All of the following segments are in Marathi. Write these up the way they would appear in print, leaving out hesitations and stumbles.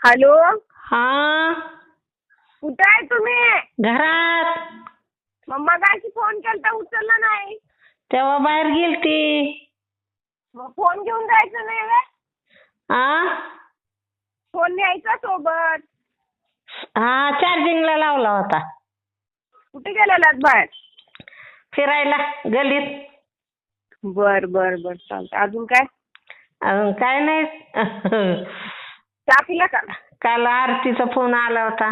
हॅलो. हा. कुठे आहे तुम्ही? घरात. मग मगाशी फोन केलता उचलला नाही. तेव्हा बाहेर गेलती. मग फोन घेऊन जायचं नाही व्हय? आ फोन न्यायचा सोबत. हा चार्जिंगला लावला होता. कुठे गेलेलात बाहेर? फिरायला गलीत. बर बर बर चालतं. अजून काय? अजून काय नाही. चहा पिला का? काल आरतीचा फोन आला होता.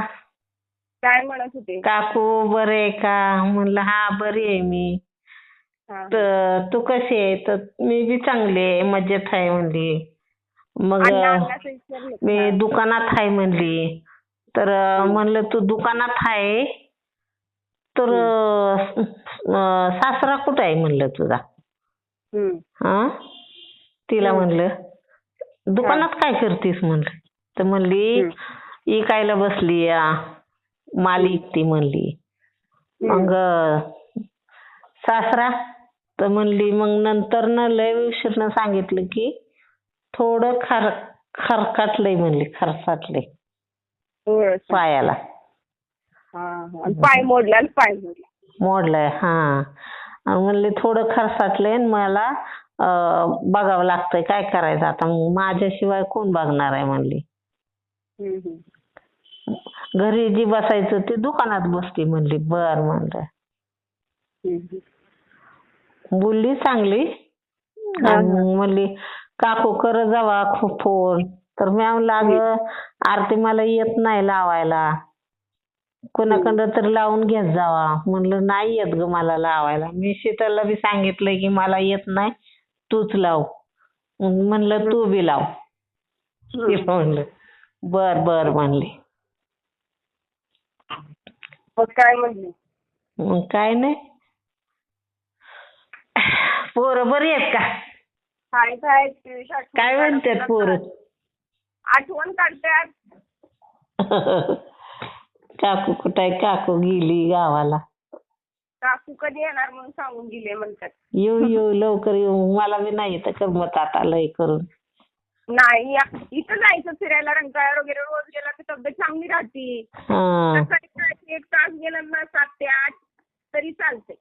काय म्हणत होते? काकू बरे आहे का? म्हणलं हा बरी आहे मी. हा. तर तू कशी आहे? तर मी बी चांगली आहे, मजेत आहे म्हणली. मग अण्णा अण्णाचं विचारलं का? मी दुकानात आहे म्हणली. तर म्हणलं तू दुकानात आहे तर सासरा कुठं आहे म्हणलं तुझा? हा तिला म्हणलं दुकानात काय करतीस म्हणलं. तर म्हणली इकायला बसली या, माल इकती म्हणली. मग सासरा तर म्हणली मग नंतर न लय उशीरनं सांगितलं की थोडं खरकाटलंय म्हणली, खरसाटलंय पायाला. पाय मोडला. पाय मोडला. मोडलंय. हा म्हणले थोडं खरसाटलंय मला बघावं लागतंय, काय करायचं आता. मग माझ्याशिवाय कोण बघणार आहे म्हणली. घरी जी बसायचं ते दुकानात बसती म्हणली. बर म्हणलं. बोलली चांगली. आणि म्हणली काकू कर जावा फोन. तर मी म्हणलं अगं आरती मला येत नाही लावायला, कोणाकडं तरी लावून घेत जावा. म्हणलं नाही येत ग मला लावायला. मी शीतलला बी सांगितलंय की मला येत नाही, तूच लाव. म्हणलं तू बी लाव. म्हणलं बर बर म्हणली. मग काय म्हणली? मग काय नाही. पोरं बरी आहेत का? काय म्हणतात पोरं? आठवण काढतात. काकू कुठं आहे? काकू गेली गावाला. काकू कधी येणार म्हणून सांगून गेले म्हणतात. येऊ येऊ लवकर येऊ. मला बी नाही येत करमत आता लय करून. नाही इथं जायचं फिरायला, रंकाळ्यावर वगैरे रोज गेला की तब्येत चांगली राहते. सकाळी 1 तास गेलं ना 7 ते 8 तरी चालते.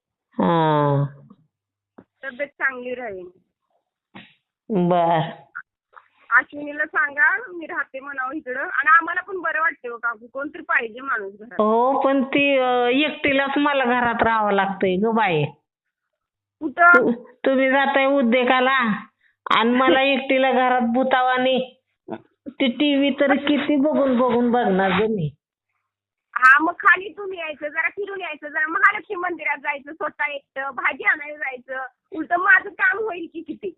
तब्येत चांगली राहील. बर. अश्विनीला सांगा मी राहते म्हणावं इकडं. आणि आम्हाला पण बरं वाटते काकू, कोणतरी पाहिजे माणूस घरात. हो पण ती एकटीलाच मला घरात राहावं लागतंय ग बाई. कुठं? तुम्ही जाताय उद्योगाला आणि मला एकटीला घरात भूतावानी. ती टीव्ही तर किती बघून बघून बघणार ग मी. हा मग खाली तुम्ही यायचं, जरा फिरून यायचं, जरा महालक्ष्मी मंदिरात जायचं, स्वतः एकटं भाजी आणायला जायचं. उलट माझं काम होईल की किती.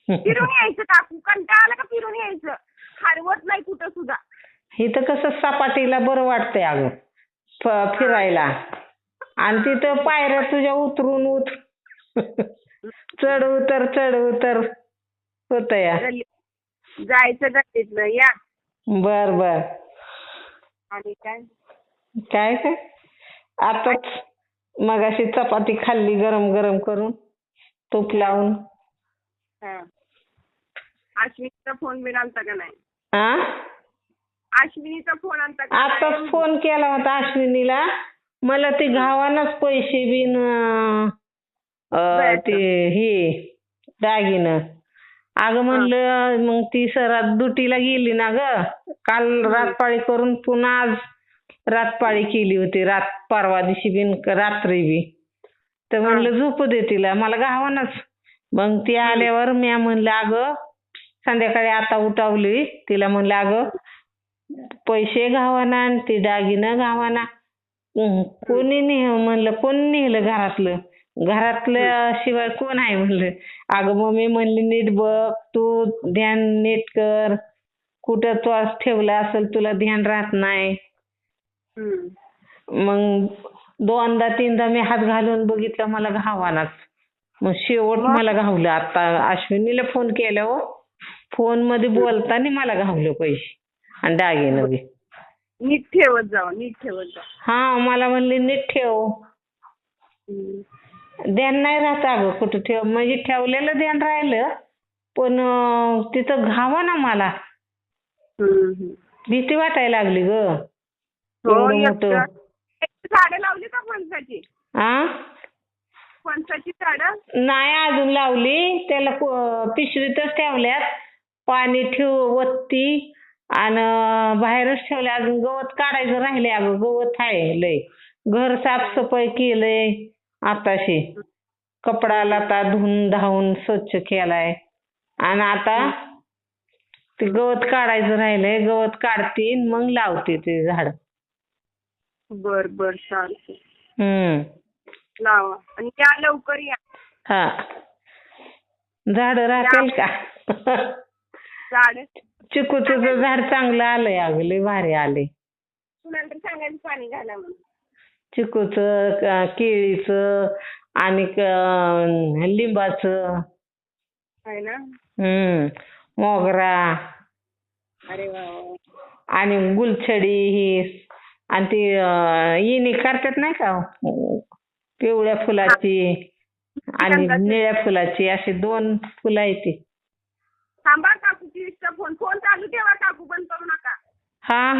फिरून यायचं काकू, कंटाळा आला का फिरून यायचं. हरवत नाही कुठं सुद्धा. इथं कसं सपाटीला बरं वाटतंय अगं फिरायला. आणि तिथं पायऱ्या तुझ्या उतरून चढ उतर होत या. जायचं गल्लीतलं या. बर बर. आणि काय काय काय आताच मगाशी चपाती खाल्ली गरम गरम करून तूप लावून. अश्विनीचा फोन बिन आलता का नाही? अश्विनीचा फोन आलता का? आताच फोन केला होता अश्विनीला. मला ते घावानच पैसे बिन ते हे दागिनं. अगं म्हणलं मग ती सरात दुटीला गेली ना ग. काल रातपाळी करून पुन्हा आज रातपाळी केली होती. परवा दिवशी बिन रात्री बी. तर म्हणलं झोपू दे तिला, मला घावानच. मग ती आल्यावर मी म्हणलं अगं संध्याकाळी आता उठावली. तिला म्हणलं अगं पैसे घावाना आणि ते दागिनं घावाना. कोणी म्हणलं कोण नेलं घरातलं? घरातल्या शिवाय कोण आहे म्हणलं. अगं मम्मी म्हणली नीट बघ, तू ध्यान नीट कर. कुठं तू आज ठेवलं असेल तुला ध्यान राहत नाही. मग 2दा-3दा मी हात घालून बघितलं मला घावानाच. मग शेवट मला घावलं. आता अश्विनीला फोन केल्यावर फोन मध्ये बोलताना मला घावलं पैसे आणि दागिनं बी. नीट ठेवत जावा, नीट ठेवत जा. हा मला म्हणले नीट ठेव. ध्यान नाही राहत अगं कुठं ठेव. म्हणजे ठेवलेलं ध्यान राहिलं पण तिथं घावा ना मला. भीती वाटायला लागली ग. हो एवढं मोठं. झाडं लावली का फणसाची? आ फणसाची झाडं? नाही अजून लावली. त्याला पिशवीतच ठेवल्यात. पाणी वत्ती आणि बाहेरच ठेवले. अजून गवत काढायचं राहिले अगं. गवत आहे लय. घर साफसफाई केलंय आताशी. कपडा लता धुवून धावून स्वच्छ केलाय. आणि आता ते गवत काढायचं राहिलंय. गवत काढतीन मग लावते ते झाड. बर बर चालते. लावा आणि या लवकर या. हा झाड राहतील का? झाड चिकूचं झाड चांगलं आलंय अगं. लय भारी आलंय. कुणाला तर सांगायचं पाणी घाला म्हणून. चिकूचं, केळीचं आणि लिंबाचं. आहे ना? मोगरा अरे वा वा. आणि गुलछडी ही आणि ती इणी करतात नाही का पिवळ्या फुलाची आणि निळ्या फुलाची अशी 2 फुलं आहेत ती. थांबा काकू फोन चालू ठेवा काकू बंद करू नका. हा